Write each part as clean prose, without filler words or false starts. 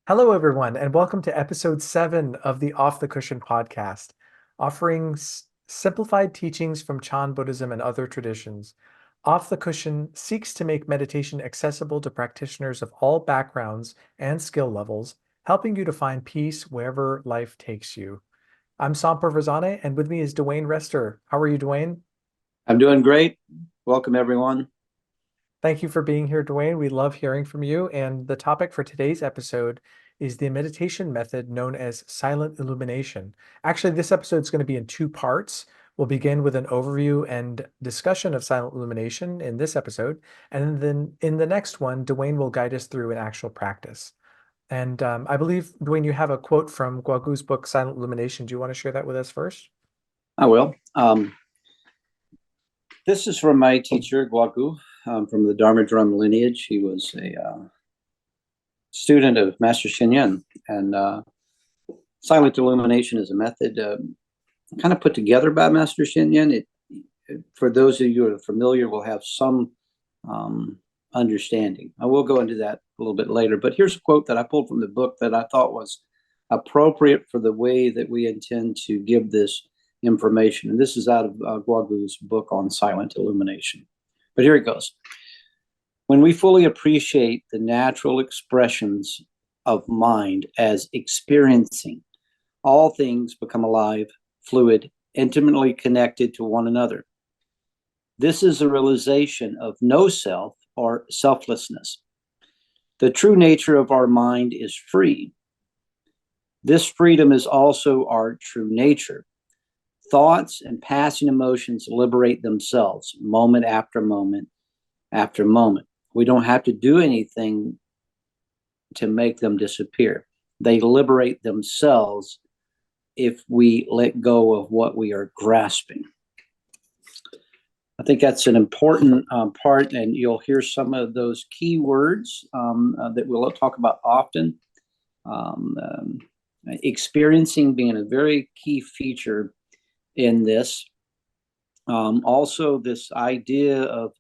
Hello, everyone, and welcome to episode 7 of the Off the Cushion podcast, offering simplified teachings from Chan Buddhism and other traditions. Off the Cushion seeks to make meditation accessible to practitioners of all backgrounds and skill levels, helping you to find peace wherever life takes you. I'm Sampar Vazane, and with me is Dwayne Rester. How are you, Dwayne? I'm doing great. Welcome, everyone. Thank you for being here, Dwayne. We love hearing from you. And the topic for today's episode is the meditation method known as silent illumination. Actually, this episode is going to be in two parts. We'll begin with an overview and discussion of silent illumination in this episode. And then in the next one, Dwayne will guide us through an actual practice. And I believe, Dwayne, you have a quote from Guagu's book, Silent Illumination. Do you want to share that with us first? I will. This is from my teacher, Guagu, from the Dharma Drum lineage. He was a student of Master Shen Yun, and silent illumination is a method kind of put together by Master Shen Yun. For those of you who are familiar, will have some understanding. I will go into that a little bit later, but here's a quote that I pulled from the book that I thought was appropriate for the way that we intend to give this information. And this is out of Guagu's book on silent illumination. But here it goes. When we fully appreciate the natural expressions of mind as experiencing, all things become alive, fluid, intimately connected to one another. This is a realization of no self or selflessness. The true nature of our mind is free. This freedom is also our true nature. Thoughts and passing emotions liberate themselves moment after moment after moment. We don't have to do anything to make them disappear. They liberate themselves if we let go of what we are grasping. I think that's an important part, and you'll hear some of those key words that we'll talk about often. Experiencing being a very key feature in this. Also, this idea of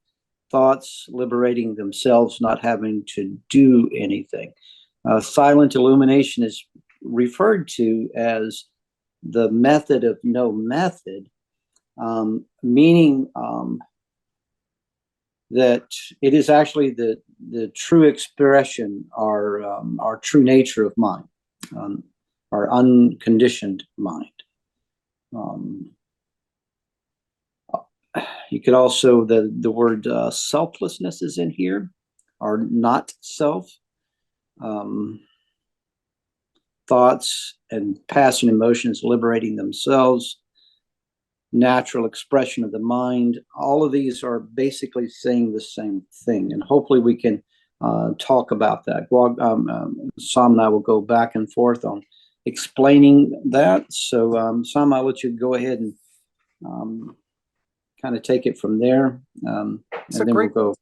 thoughts liberating themselves, not having to do anything. Silent illumination is referred to as the method of no method, meaning that it is actually the true expression, our true nature of mind, our unconditioned mind. You could also, the word selflessness is in here, or not self. Thoughts and passing emotions liberating themselves, natural expression of the mind. All of these are basically saying the same thing, and hopefully we can talk about that. Sam and I will go back and forth on explaining that. So, Sam, I'll let you go ahead and kind of take it from there, and It's a then we'll great go.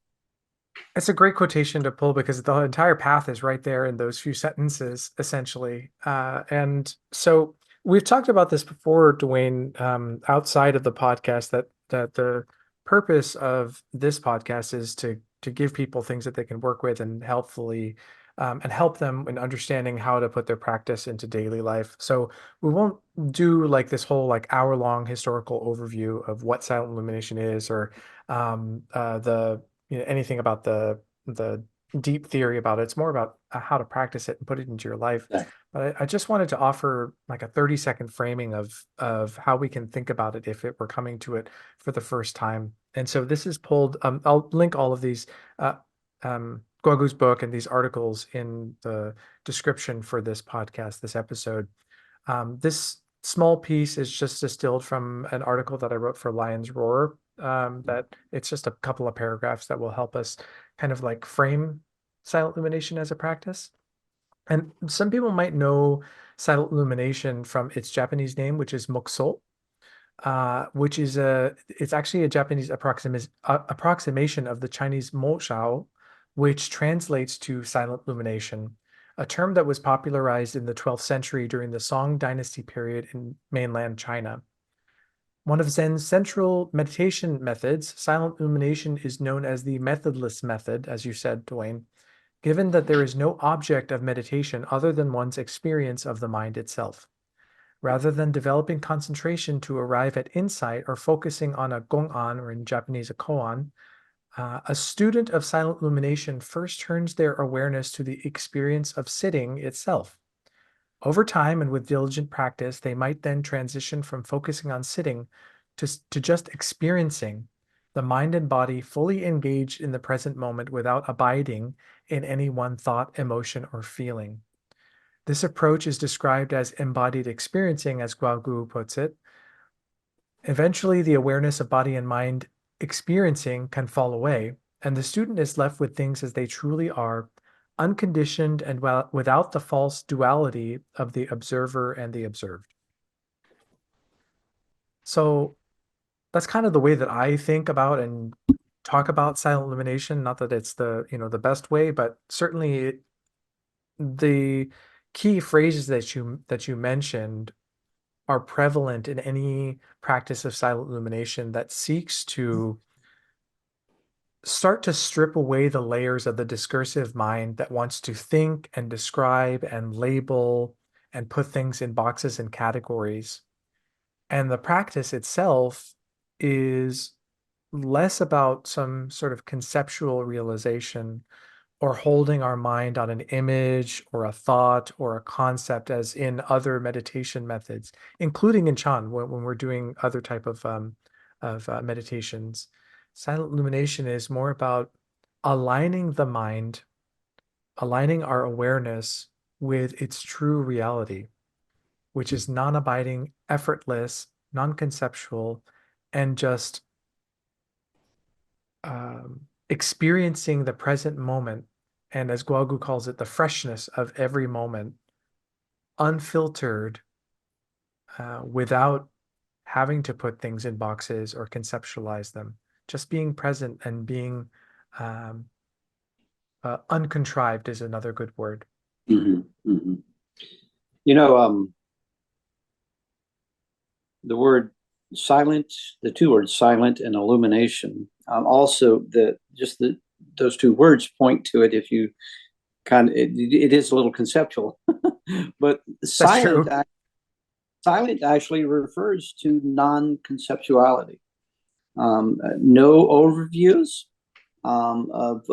It's a great quotation to pull because the entire path is right there in those few sentences, essentially. And so we've talked about this before, Dwayne, outside of the podcast, that the purpose of this podcast is to give people things that they can work with and helpfully and help them in understanding how to put their practice into daily life. So we won't do like this whole like hour-long historical overview of what silent illumination is or the anything about the deep theory about it. It's more about how to practice it and put it into your life. Yeah. But I just wanted to offer like a 30-second framing of how we can think about it if it were coming to it for the first time. And so this is pulled. I'll link all of these Guagu's book and these articles in the description for this podcast, this episode. This small piece is just distilled from an article that I wrote for Lion's Roar. That it's just a couple of paragraphs that will help us kind of like frame silent illumination as a practice. And some people might know silent illumination from its Japanese name, which is Mokso, which is it's actually a Japanese approximation of the Chinese Mo Shao, which translates to silent illumination, a term that was popularized in the 12th century during the Song Dynasty period in mainland China. One of Zen's central meditation methods, silent illumination is known as the methodless method, as you said, Dwayne. given that there is no object of meditation other than one's experience of the mind itself. Rather than developing concentration to arrive at insight or focusing on a gong'an, or in Japanese, a koan, a student of silent illumination first turns their awareness to the experience of sitting itself. Over time and with diligent practice, they might then transition from focusing on sitting to just experiencing the mind and body fully engaged in the present moment without abiding in any one thought, emotion, or feeling. This approach is described as embodied experiencing, as Guogu puts it. Eventually, the awareness of body and mind experiencing can fall away, and the student is left with things as they truly are, unconditioned and without the false duality of the observer and the observed. So that's kind of the way that I think about and talk about silent illumination. Not that it's the best way, but certainly the key phrases that you mentioned are prevalent in any practice of silent illumination that seeks to start to strip away the layers of the discursive mind that wants to think and describe and label and put things in boxes and categories. And the practice itself is less about some sort of conceptual realization or holding our mind on an image or a thought or a concept as in other meditation methods, including in Chan when we're doing other type of meditations. Silent illumination is more about aligning the mind, aligning our awareness with its true reality, which is non-abiding, effortless, non-conceptual, and just experiencing the present moment, and as Guagu calls it, the freshness of every moment, unfiltered, without having to put things in boxes or conceptualize them. Just being present and being um, uncontrived is another good word. Mm-hmm, mm-hmm. You know, the word silent, the two words silent and illumination, also those two words point to it. If you it is a little conceptual, but That's true. silent actually refers to non-conceptuality. No overviews of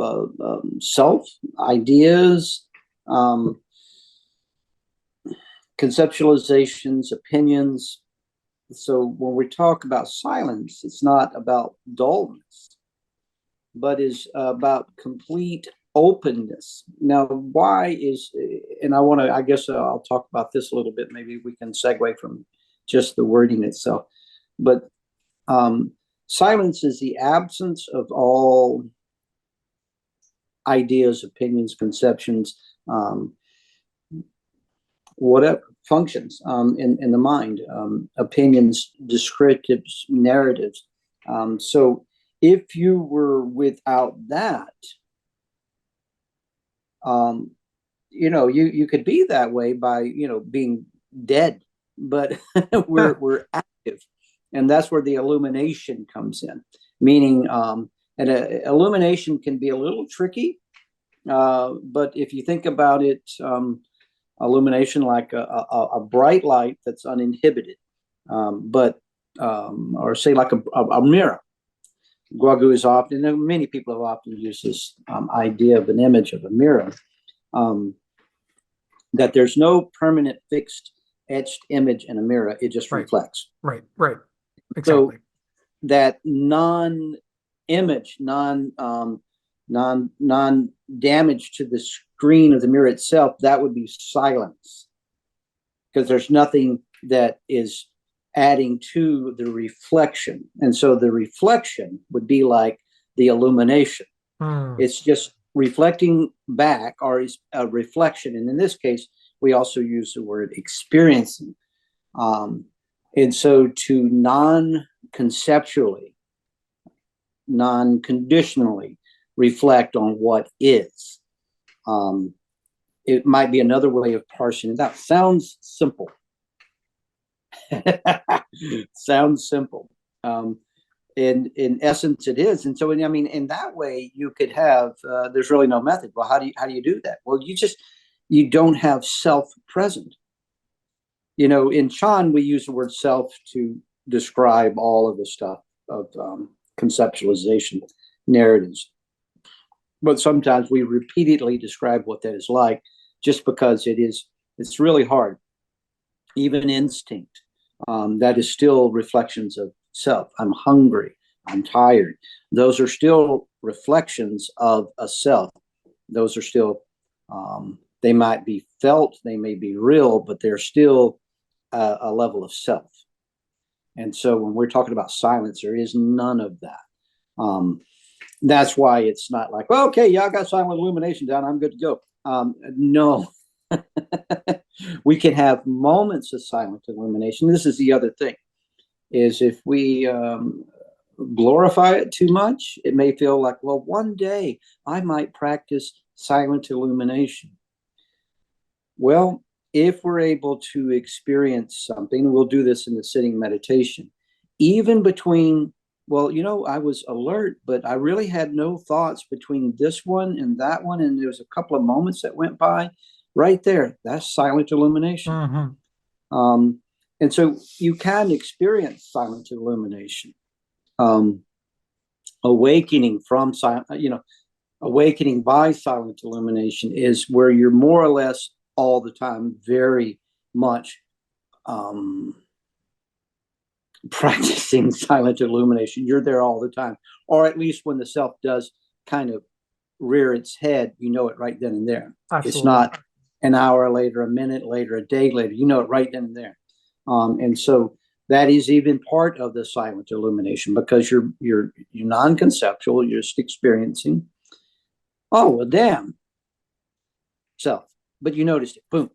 self, ideas, um, conceptualizations, opinions. So when we talk about silence, it's not about dullness, but is about complete openness. Now, and I guess I'll talk about this a little bit. Maybe we can segue from just the wording itself. But silence is the absence of all ideas, opinions, conceptions, whatever functions in the mind, opinions, descriptives, narratives. So if you were without that, you could be that way by being dead, but we're active, and that's where the illumination comes in. Meaning, and illumination can be a little tricky, but if you think about it, illumination like a bright light that's uninhibited, or say like a mirror. Guagu is often, and many people have often used this idea of an image of a mirror, that there's no permanent fixed etched image in a mirror. It just reflects. Right. Exactly. So that non-image, non-damage to the screen of the mirror itself, that would be silence, because there's nothing that is adding to the reflection. And so the reflection would be like the illumination. It's just reflecting back, or is a reflection. And in this case, we also use the word experiencing. And so to non-conceptually, non-conditionally reflect on what is. It might be another way of parsing it out. Sounds simple. Sounds simple. in essence it is. And so I mean, in that way you could have there's really no method. Well, how do you do that? Well, you don't have self present. In Chan we use the word self to describe all of the stuff of conceptualization narratives, but sometimes we repeatedly describe what that is like, just because it's really hard. Even instinct, that is still reflections of self. I'm hungry, I'm tired. Those are still reflections of a self. Those are still, they might be felt, they may be real, but they're still a level of self. And so when we're talking about silence, there is none of that. That's why it's not like, well, okay, yeah, I got silent illumination down, I'm good to go. No, we can have moments of silent illumination. This is the other thing, is if we glorify it too much, it may feel like, well, one day I might practice silent illumination. Well, if we're able to experience something, we'll do this in the sitting meditation, even between, well, I was alert, but I really had no thoughts between this one and that one. And there was a couple of moments that went by right there. That's silent illumination. Mm-hmm. Um, and so you can experience silent illumination. Um, awakening from silent, awakening by silent illumination is where you're more or less all the time very much practicing silent illumination. You're there all the time, or at least when the self does kind of rear its head, you know it right then and there. It's Absolutely. not an hour later, a minute later, a day later. You know it right then and there. And so that is even part of the silent illumination, because you're non-conceptual. You're just experiencing. Oh well, damn self, but you noticed it. Boom.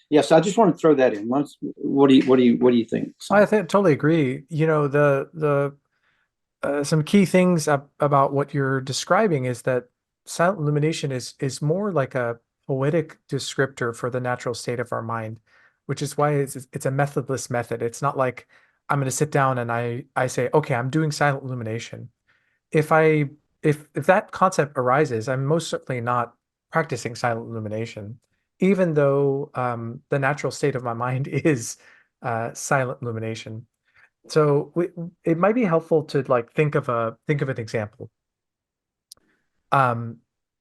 Yes, I just want to throw that in. What do you think? I So, totally agree. The some key things about what you're describing is that silent illumination is more like a poetic descriptor for the natural state of our mind, which is why it's a methodless method. It's not like I'm going to sit down and I say, okay, I'm doing silent illumination. If I if that concept arises, I'm most certainly not practicing silent illumination, even though the natural state of my mind is silent illumination. So it might be helpful to like think of an example. Um,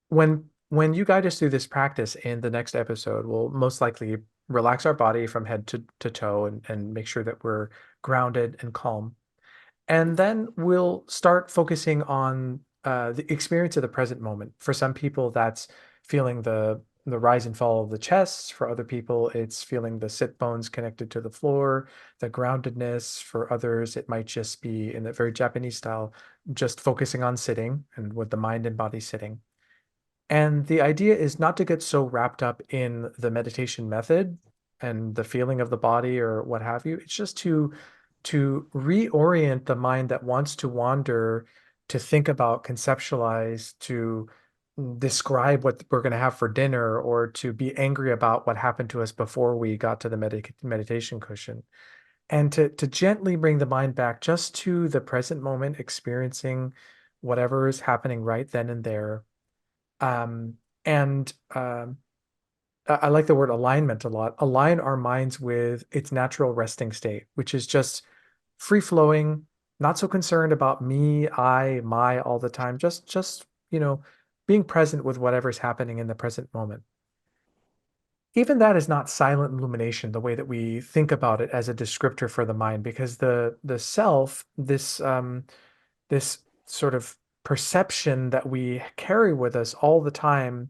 when you guide us through this practice in the next episode, we'll most likely relax our body from head to toe and make sure that we're grounded and calm. And then we'll start focusing on the experience of the present moment. For some people, that's feeling the rise and fall of the chest. For other people, it's feeling the sit bones connected to the floor, the groundedness. For others, it might just be in a very Japanese style, just focusing on sitting and with the mind and body sitting. And the idea is not to get so wrapped up in the meditation method and the feeling of the body or what have you. It's just to reorient the mind that wants to wander, to think about, conceptualize, to describe what we're going to have for dinner, or to be angry about what happened to us before we got to the meditation cushion. And to gently bring the mind back just to the present moment, experiencing whatever is happening right then and there. And I like the word alignment a lot. Align our minds with its natural resting state, which is just free flowing, not so concerned about me, I, my all the time. Just being present with whatever's happening in the present moment. Even that is not silent illumination, the way that we think about it as a descriptor for the mind, because the self, this sort of perception that we carry with us all the time,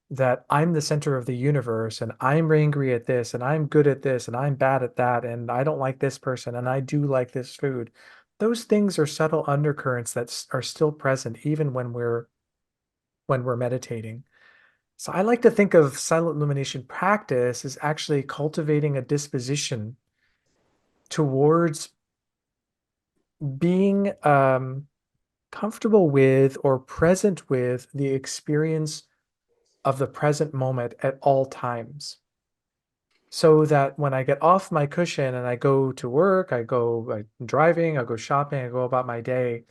that I'm the center of the universe and I'm angry at this and I'm good at this and I'm bad at that and I don't like this person and I do like this food. Those things are subtle undercurrents that are still present even when we're meditating. So I like to think of silent illumination practice as actually cultivating a disposition towards being comfortable with or present with the experience of the present moment at all times. so that when I get off my cushion and I go to work, I'm driving, I go shopping, I go about my day,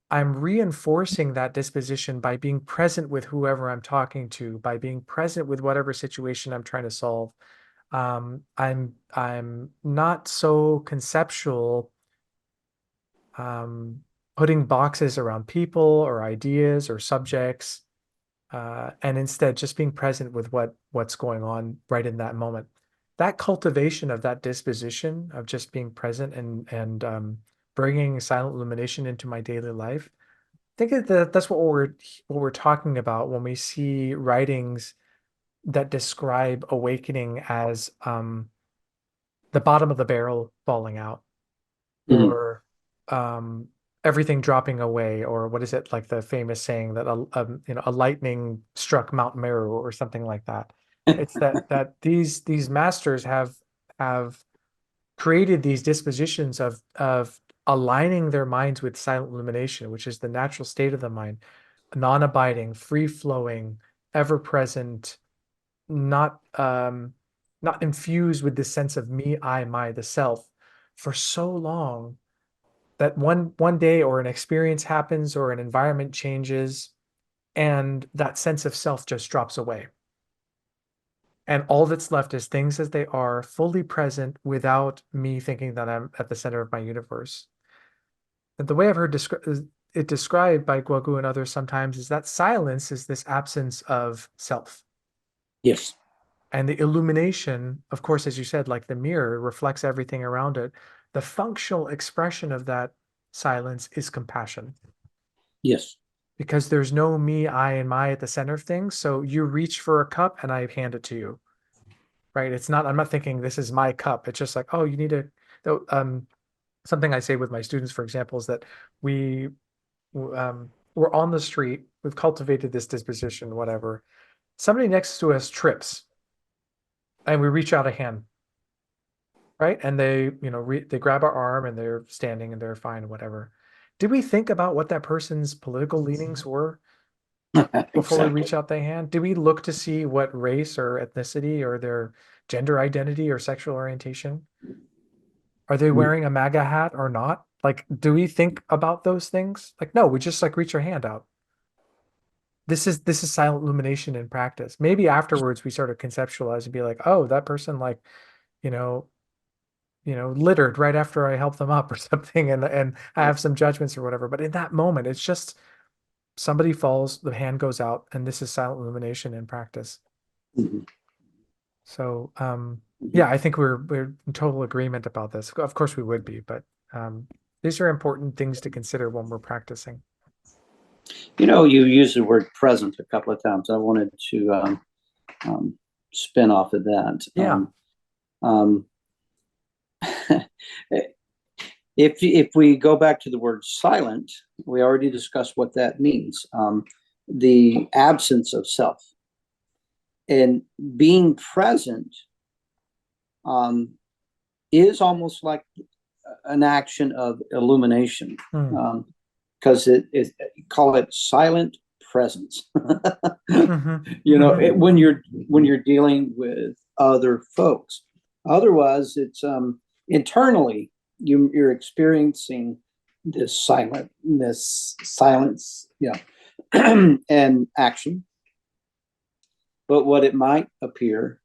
I'm reinforcing that disposition by being present with whoever I'm talking to, by being present with whatever situation I'm trying to solve. I'm not so conceptual, um, putting boxes around people or ideas or subjects, and instead just being present with what's going on right in that moment. That cultivation of that disposition of just being present and bringing silent illumination into my daily life. I think that's what we're talking about when we see writings that describe awakening as the bottom of the barrel falling out, Mhm. or um, everything dropping away, or what is it, like the famous saying that a lightning struck Mount Meru or something like that. It's that these masters have created these dispositions of aligning their minds with silent illumination, which is the natural state of the mind, non-abiding, free-flowing, ever-present, not infused with this sense of me, I, my, the self, for so long that one day or an experience happens or an environment changes and that sense of self just drops away. And all that's left is things as they are, fully present without me thinking that I'm at the center of my universe. And the way I've heard it described by Guogu and others sometimes is that silence is this absence of self. Yes. And the illumination, of course, as you said, like the mirror, reflects everything around it. The functional expression of that silence is compassion, Yes. because there's no me, I, and my at the center of things. So you reach for a cup and I hand it to you, right? I'm not thinking this is my cup. It's just like, oh, you need to, something I say with my students, for example, is that we, we're on the street, we've cultivated this disposition, whatever. Somebody next to us trips and we reach out a hand, right? And they grab our arm and they're standing and they're fine, whatever. Did we think about what that person's political leanings were before we Exactly. reach out the hand? Do we look to see what race or ethnicity or their gender identity or sexual orientation? Are they wearing a MAGA hat or not? Like, do we think about those things? Like, no, we just like reach our hand out. This is silent illumination in practice. Maybe afterwards we sort of conceptualize and be like, oh, that person like, you know, littered right after I help them up or something, and I have some judgments or whatever. But in that moment, it's just somebody falls, the hand goes out, and this is silent illumination in practice. Mhm. So, Mhm. yeah, I think we're in total agreement about this. Of course, we would be, but these are important things to consider when we're practicing. You used the word present a couple of times. I wanted to um, spin off of that. Yeah, Um, if we go back to the word silent, we already discussed what that means. The absence of self and being present um, is almost like an action of illumination, mm. because it call it silent presence. Hmm. Hmm. When you're dealing with other folks. Otherwise, it's internally you're experiencing this silence, and action. But what it might appear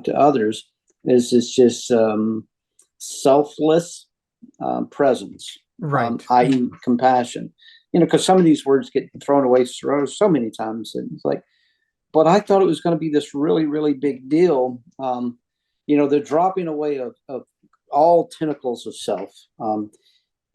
to others is it's just selfless presence, Right. i.e., compassion. Because some of these words get thrown away so many times, and it's like, but I thought it was going to be this really, really big deal. The dropping away of all tentacles of self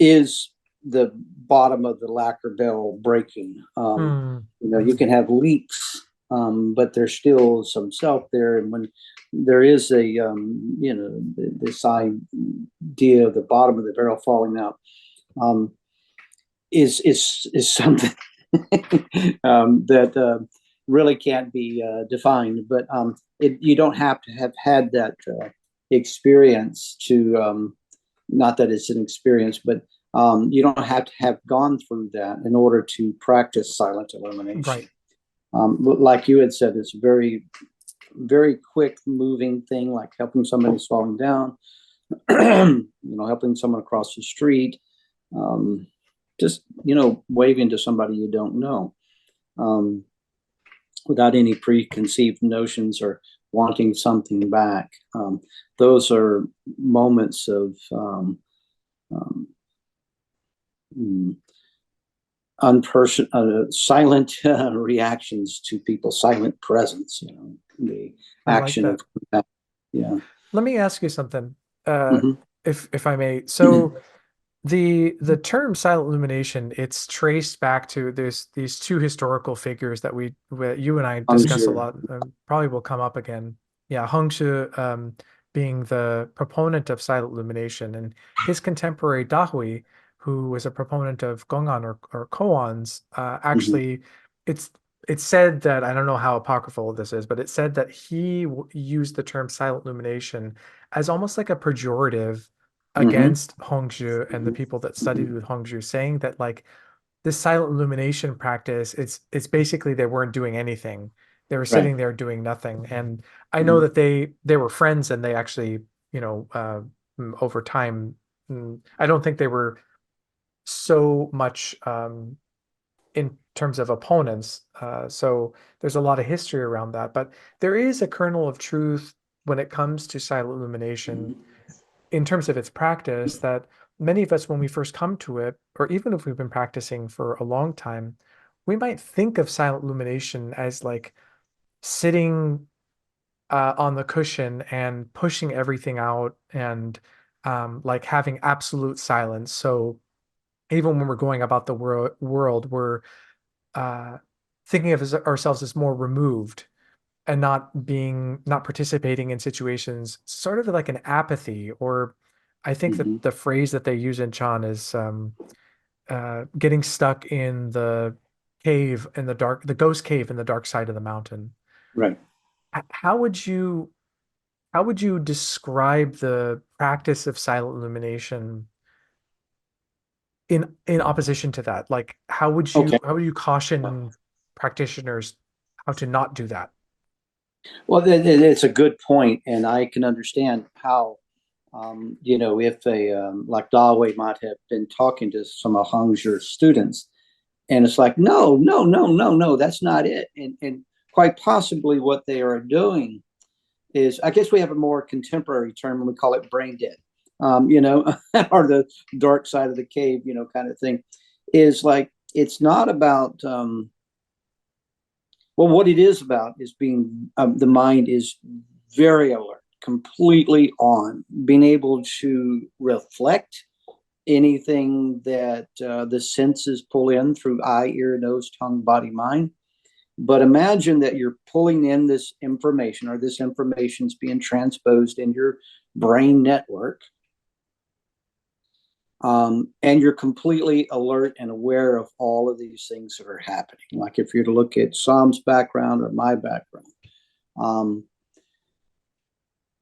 is the bottom of the lacquer barrel breaking. Mm. You can have leaks, but there's still some self there. And when there is this idea of the bottom of the barrel falling out, um, is something that really can't be defined. But you don't have to have had that experience to, not that it's an experience, but you don't have to have gone through that in order to practice silent illumination. Right. Like you had said, it's very very quick moving thing, like helping somebody falling down, helping someone across the street, um, just, waving to somebody you don't know, um, without any preconceived notions or wanting something back. Those are moments of um, silent reactions to people, silent presence, the I like action that. of compassion. Yeah. Let me ask you something, uh, Hmm. if I may. So the term silent illumination, it's traced back to these two historical figures that you and I discuss a lot, probably will come up again. Yeah, Hongzhi, being the proponent of silent illumination, and his contemporary Dahui, who was a proponent of Gong'an or koans, Hmm. actually, it's it's said that, I don't know how apocryphal this is, but it said that he used the term silent illumination as almost like a pejorative Hmm. against Hongzhi and the people that studied Hmm. with Hongzhi, saying that like this silent illumination practice, it's basically they weren't doing anything. They were Right. sitting there doing nothing. And I know Hmm. that they were friends, and they actually, over time, I don't think they were so much in terms of opponents. So there's a lot of history around that. But there is a kernel of truth when it comes to silent illumination in terms of its practice, that many of us, when we first come to it, or even if we've been practicing for a long time, we might think of silent illumination as like sitting on the cushion and pushing everything out, and like having absolute silence. So even when we're going about the world, we're uh, thinking of ourselves as more removed, and not participating in situations, sort of like an apathy. Or I think that Hmm. the phrase that they use in Chan is getting stuck in the cave in the dark, the ghost cave in the dark side of the mountain. Right. How would you describe the practice of silent illumination in opposition to that? Like, Okay. how would you caution practitioners how to not do that? Well, it's a good point, and I can understand how, if like Dawei might have been talking to some of Hangzhi's students, and it's like, no, no, no, no, no, that's not it, and quite possibly what they are doing is, I guess we have a more contemporary term, and we call it brain dead, or the dark side of the cave, kind of thing. Is like, it's not about, well, what it is about is being, the mind is very alert, completely on, being able to reflect anything that the senses pull in through eye, ear, nose, tongue, body, mind. But imagine that you're pulling in this information, or this information is being transposed in your brain network, and you're completely alert and aware of all of these things that are happening. Like if you're to look at Sam's background or my background, um,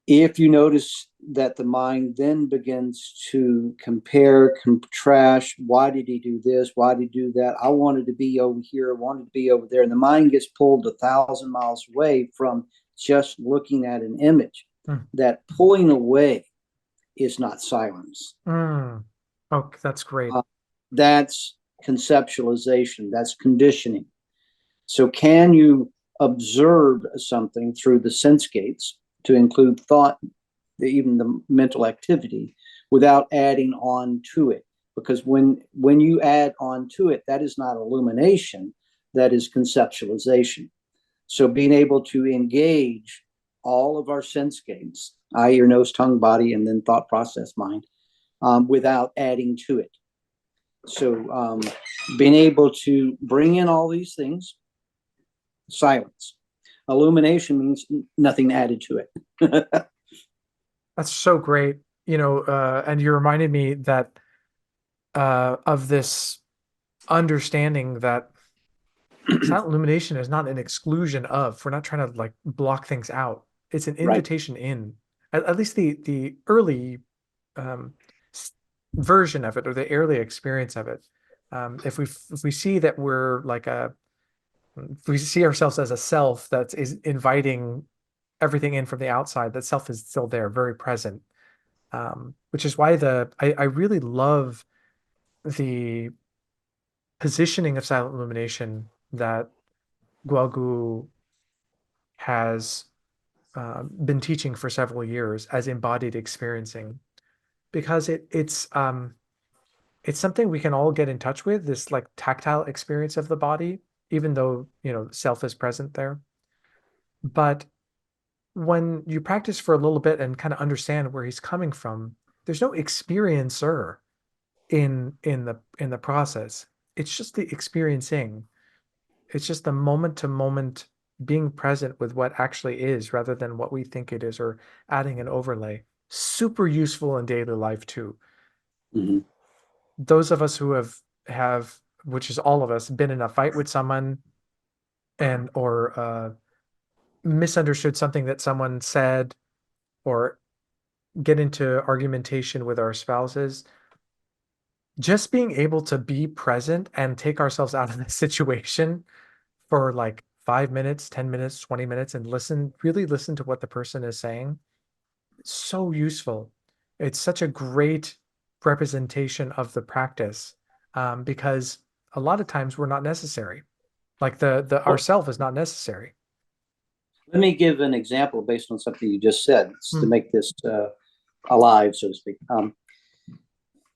if you notice that the mind then begins to compare, contrast, why did he do this? Why did he do that? I wanted to be over here, I wanted to be over there. And the mind gets pulled 1,000 miles away from just looking at an image. Hmm. That pulling away is not silence. Mm. Oh, that's great. Uh, that's conceptualization, that's conditioning. So, can you observe something through the sense gates, to include thought, even the mental activity, without adding on to it? Because when you add on to it, that is not illumination, that is conceptualization. So being able to engage all of our sense gates, eye, ear, nose, tongue, body, and then thought, process, mind, without adding to it. So being able to bring in all these things, silence. Illumination means nothing added to it. That's so great. And you reminded me that of this understanding that silent illumination is not an exclusion of. We're not trying to like block things out. It's an Right. invitation in. At least the early um, s- version of it, or the early experience of it. If we see that we're like if we see ourselves as a self that is inviting everything in from the outside, that self is still there, very present. Which is why I really love the positioning of silent illumination that Guogu has been teaching for several years as embodied experiencing, because it's something we can all get in touch with, this like tactile experience of the body, even though, self is present there. But when you practice for a little bit and kind of understand where he's coming from, there's no experiencer in the process. It's just the experiencing. It's just the moment to moment being present with what actually is rather than what we think it is, or adding an overlay. Super useful in daily life too. Mhm. Those of us who have, which is all of us, been in a fight with someone, and or misunderstood something that someone said, or get into argumentation with our spouses, just being able to be present and take ourselves out of the situation for like 5 minutes, 10 minutes, 20 minutes, and really listen to what the person is saying. It's so useful. It's such a great representation of the practice, because a lot of times we're not necessary. Like the Well, ourself is not necessary. let me give an example based on something you just said to Mm, make this alive, so to speak.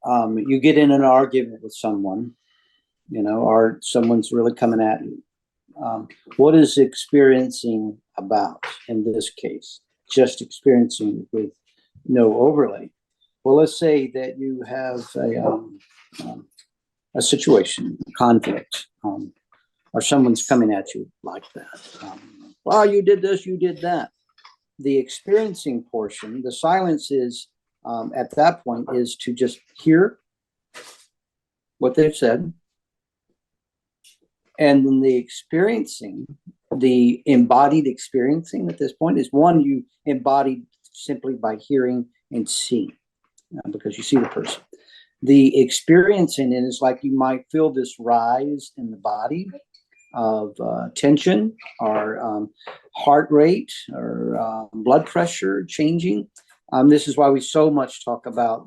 You get in an argument with someone, or someone's really coming at you. What is experiencing about in this case? Just experiencing with no overlay. Well, let's say that you have a situation, a conflict, or someone's coming at you like that. Well, you did this, you did that. The experiencing portion, the silence is at that point is to just hear what they've said, and then the experiencing, the embodied experiencing at this point is one you embodied simply by hearing and seeing, because you see the person. The experiencing it is like you might feel this rise in the body of tension, or heart rate, or blood pressure changing. This is why we so much talk about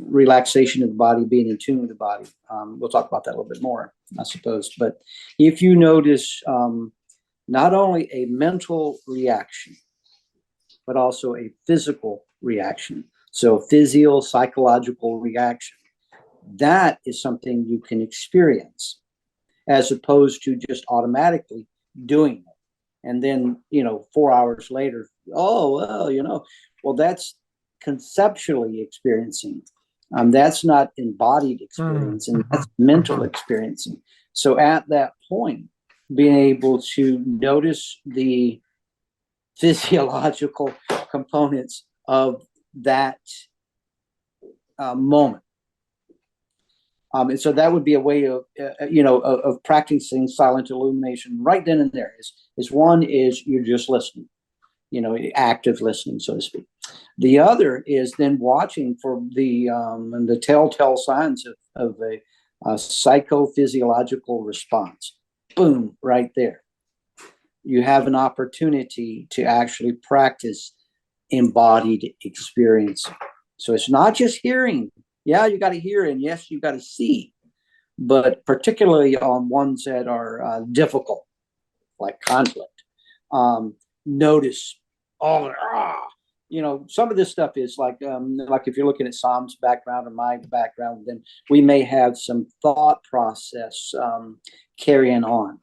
relaxation of the body, being in tune with the body. We'll talk about that a little bit more, I suppose. But if you notice not only a mental reaction, but also a physical reaction, so physio psychological reaction, that is something you can experience, as opposed to just automatically doing it. And then, 4 hours later, oh, well, that's conceptually experiencing. That's not embodied mm, experience, and that's mental experiencing. So at that point, being able to notice the physiological components of that moment. And so that would be a way of practicing silent illumination right then and there. Is one is you're just listening, active listening, so to speak. The other is then watching for the telltale signs of a psychophysiological response. Boom, right there. You have an opportunity to actually practice embodied experience. So it's not just hearing. Yeah, you got to hear, and yes, you got to see, but particularly on ones that are difficult, like conflict. Notice all some of this stuff is like if you're looking at Sam's background or my background, then we may have some thought process carrying on,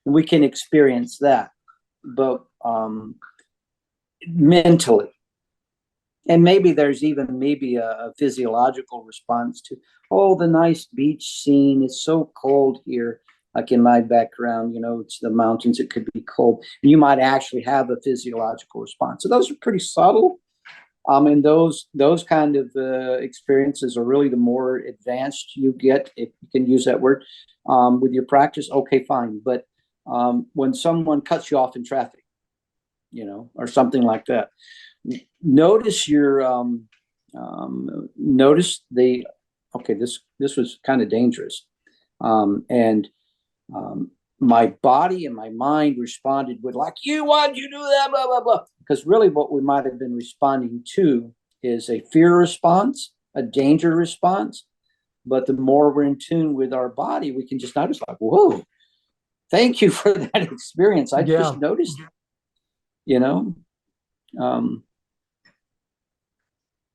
and we can experience that, but mentally. And maybe there's even a physiological response to, oh, the nice beach scene. It's so cold here. Like in my background, it's the mountains. It could be cold. And you might actually have a physiological response. So those are pretty subtle. And those kind of experiences are really the more advanced you get, if you can use that word, with your practice. Okay, fine. But when someone cuts you off in traffic, or something like that, notice notice okay, this was kind of dangerous, and my body and my mind responded with like, you want you do that, blah blah blah, because really what we might have been responding to is a fear response, a danger response. But the more we're in tune with our body, we can just notice like, whoa, thank you for that experience, I Yeah. just noticed it, you know. um,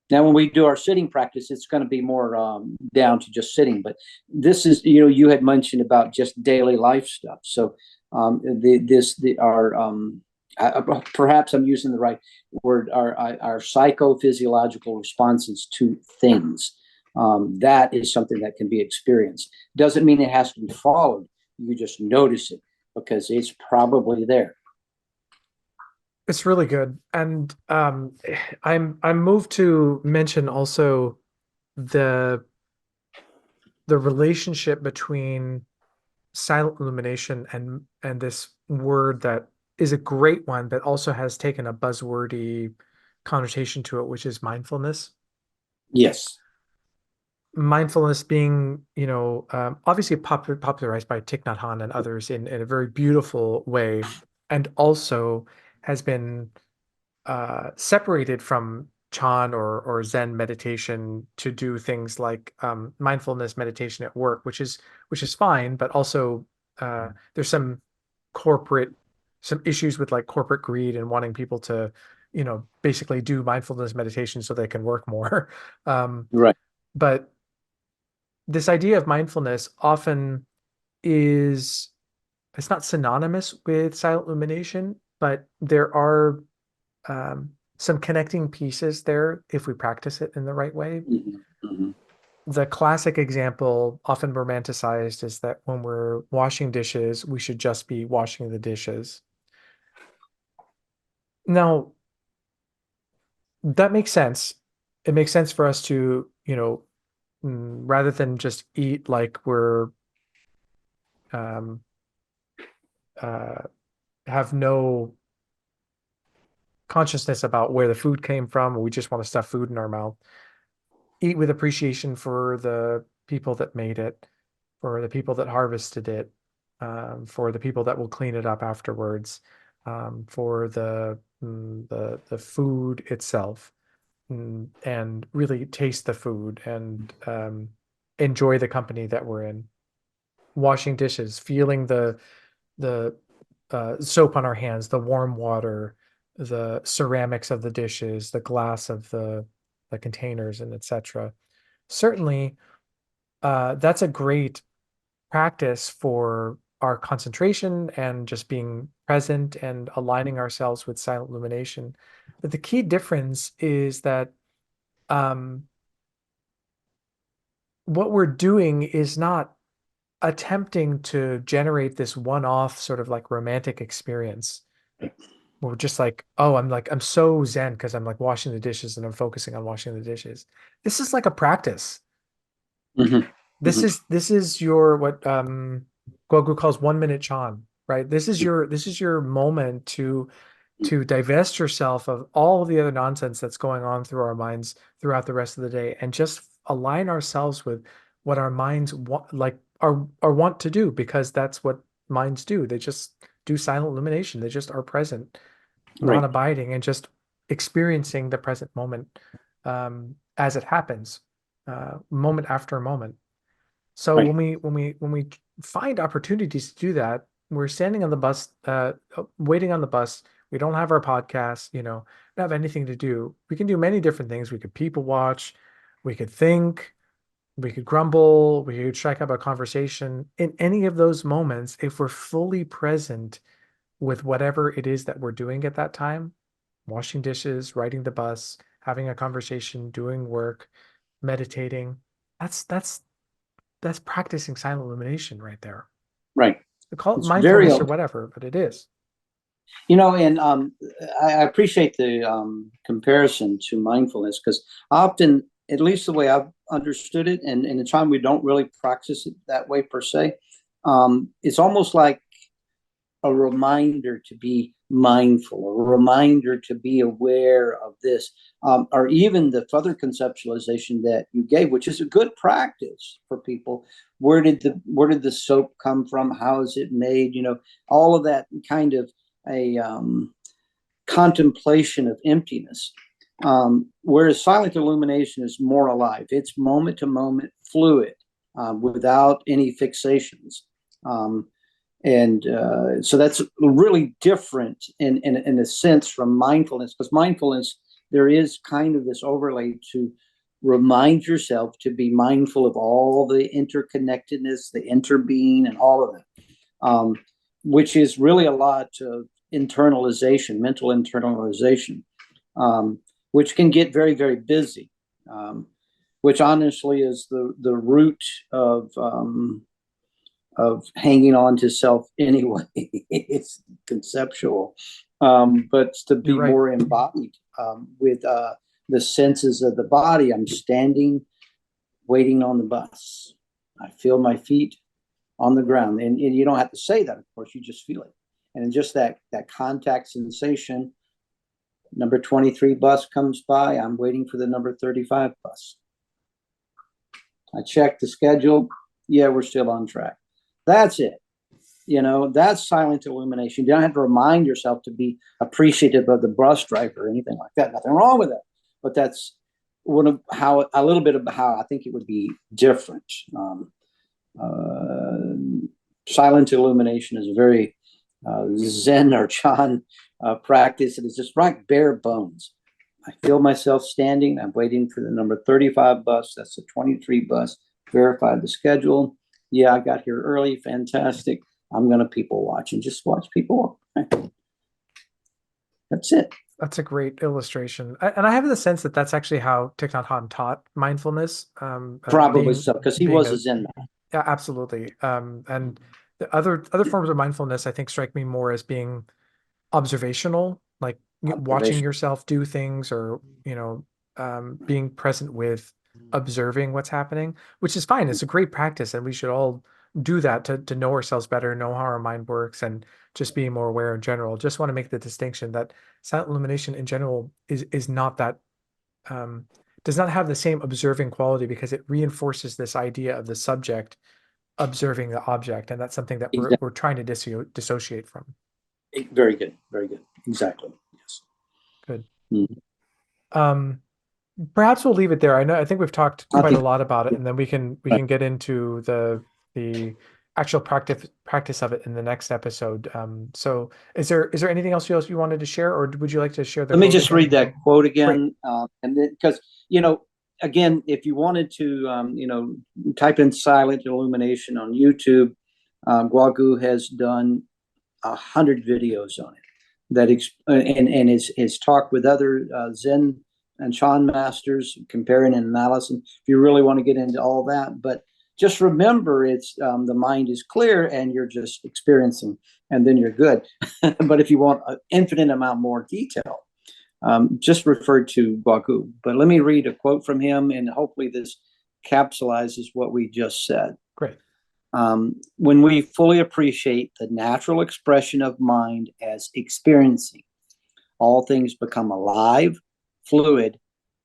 Now, when we do our sitting practice, it's going to be more down to just sitting. But this is, you had mentioned about just daily life stuff. So perhaps I'm using the right word, our psychophysiological responses to things. That is something that can be experienced. Doesn't mean it has to be followed. You just notice it because it's probably there. It's really good. And I'm moved to mention also the the relationship between silent illumination and this word that is a great one, but also has taken a buzzwordy connotation to it, which is mindfulness. Yes. Mindfulness being, obviously popularized by Thich Nhat Hanh and others in a very beautiful way, and also has been separated from Chan or Zen meditation to do things like mindfulness meditation at work, which is fine, but also there's corporate some issues with like corporate greed and wanting people to, basically do mindfulness meditation so they can work more. Um, Right. but this idea of mindfulness often is it's not synonymous with silent illumination, but there are some connecting pieces there if we practice it in the right way. Mm-hmm. Mm-hmm. The classic example, often romanticized, is that when we're washing dishes, we should just be washing the dishes. Now, that makes sense. It makes sense for us to, rather than just eat like we're um, uh, have no consciousness about where the food came from, or we just want to stuff food in our mouth. Eat with appreciation for the people that made it, for the people that harvested it, for the people that will clean it up afterwards, for the food itself, and really taste the food and enjoy the company that we're in. Washing dishes, feeling the soap on our hands, the warm water, the ceramics of the dishes, the glass of the containers, and etc. Certainly, that's a great practice for our concentration and just being present and aligning ourselves with silent illumination. But the key difference is that um, what we're doing is not attempting to generate this one-off sort of like romantic experience. We're just like, oh, I'm so zen because I'm like washing the dishes and I'm focusing on washing the dishes. This is like a practice. Mm-hmm. This Mm-hmm. is this is your what Guogu calls 1 minute Chan, right? This is your moment to divest yourself of all of the other nonsense that's going on through our minds throughout the rest of the day and just align ourselves with what our minds want, like are want to do, because that's what minds do. They just do silent illumination. They just are present, Right. non-abiding, and just experiencing the present moment as it happens, moment after moment. So Right. when we find opportunities to do that, we're standing on the bus, waiting on the bus. We don't have our podcast, don't have anything to do. We can do many different things. We could people watch, we could think, we could grumble, we could strike up a conversation. In any of those moments, if we're fully present with whatever it is that we're doing at that time, washing dishes, riding the bus, having a conversation, doing work, meditating, that's practicing silent illumination right there. Right. They call it It's very, mindfulness or whatever, but it is. and I appreciate the comparison to mindfulness because often, at least the way I've understood it, and in the time we don't really practice it that way per se, it's almost like a reminder to be mindful, a reminder to be aware of this, or even the further conceptualization that you gave, which is a good practice for people. Where did the soap come from? How is it made? All of that kind of a contemplation of emptiness. Whereas silent illumination is more alive. It's moment to moment, fluid, without any fixations. So that's really different in a sense from mindfulness, because mindfulness, there is kind of this overlay to remind yourself to be mindful of all the interconnectedness, the interbeing, and all of it, which is really a lot of internalization, mental internalization, which can get very, very busy, which honestly is the root of hanging on to self anyway. It's conceptual, but to be You're more embodied with the senses of the body. I'm standing, waiting on the bus. I feel my feet on the ground, and you don't have to say that, of course, you just feel it. And just that contact sensation. Number 23 bus comes by. I'm waiting for the number 35 bus. I check the schedule. Yeah, we're still on track. That's it. That's silent illumination. You don't have to remind yourself to be appreciative of the bus driver or anything like that. Nothing wrong with it. But that's a little bit of how I think it would be different. Silent illumination is a very Zen or Chan practice. It is just right bare bones. I feel myself standing. I'm waiting for the number 35 bus. That's the 23 bus. Verify the schedule. Yeah, I got here early. Fantastic. I'm going to people watch and just watch people walk. That's it. That's a great illustration. And I have the sense that that's actually how Thich Nhat Hanh taught mindfulness. Probably so, because he was a Zen man. Yeah, absolutely. And the other forms of mindfulness, I think, strike me more as being observational, like watching yourself do things, or being present with observing what's happening, which is fine. It's a great practice, and we should all do that to know ourselves better, know how our mind works, and just be more aware in general. Just want to make the distinction that silent illumination in general is not that, does not have the same observing quality, because it reinforces this idea of the subject observing the object, and that's something that Exactly. we're trying to dissociate from. Very good. Very good. Exactly. Yes. Good. Mm-hmm. Perhaps we'll leave it there. I think we've talked quite a lot about it, and then we can get into the actual practice of it in the next episode. So is there anything else you wanted to share, or would you like to share the Let me quote just again? read that quote Great. again, and then, because again, if you wanted to type in silent illumination on YouTube, Guagu has done 100 videos on it that and his talk with other Zen and Chan masters, comparing and analysis. If you really want to get into all that, but just remember, it's the mind is clear and you're just experiencing, and then you're good. But if you want an infinite amount more detail, just refer to Guagu. But let me read a quote from him, and hopefully this capsulizes what we just said. Great. When we fully appreciate the natural expression of mind as experiencing, all things become alive, fluid,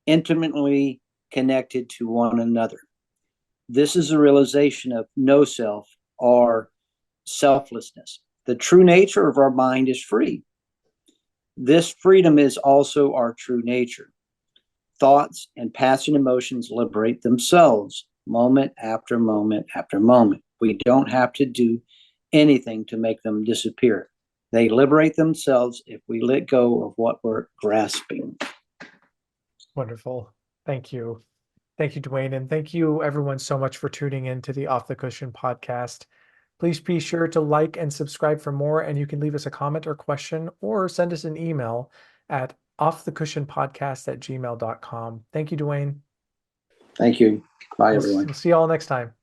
intimately connected to one another. This is a realization of no self or selflessness. The true nature of our mind is free. This freedom is also our true nature. Thoughts and passing emotions liberate themselves moment after moment after moment. We don't have to do anything to make them disappear. They liberate themselves if we let go of what we're grasping. Wonderful. Thank you. Thank you, Dwayne. And thank you, everyone, so much for tuning in to the Off the Cushion podcast. Please be sure to like and subscribe for more. And you can leave us a comment or question, or send us an email at offthecushionpodcast@gmail.com. Thank you, Dwayne. Thank you. Bye, everyone. We'll see you all next time.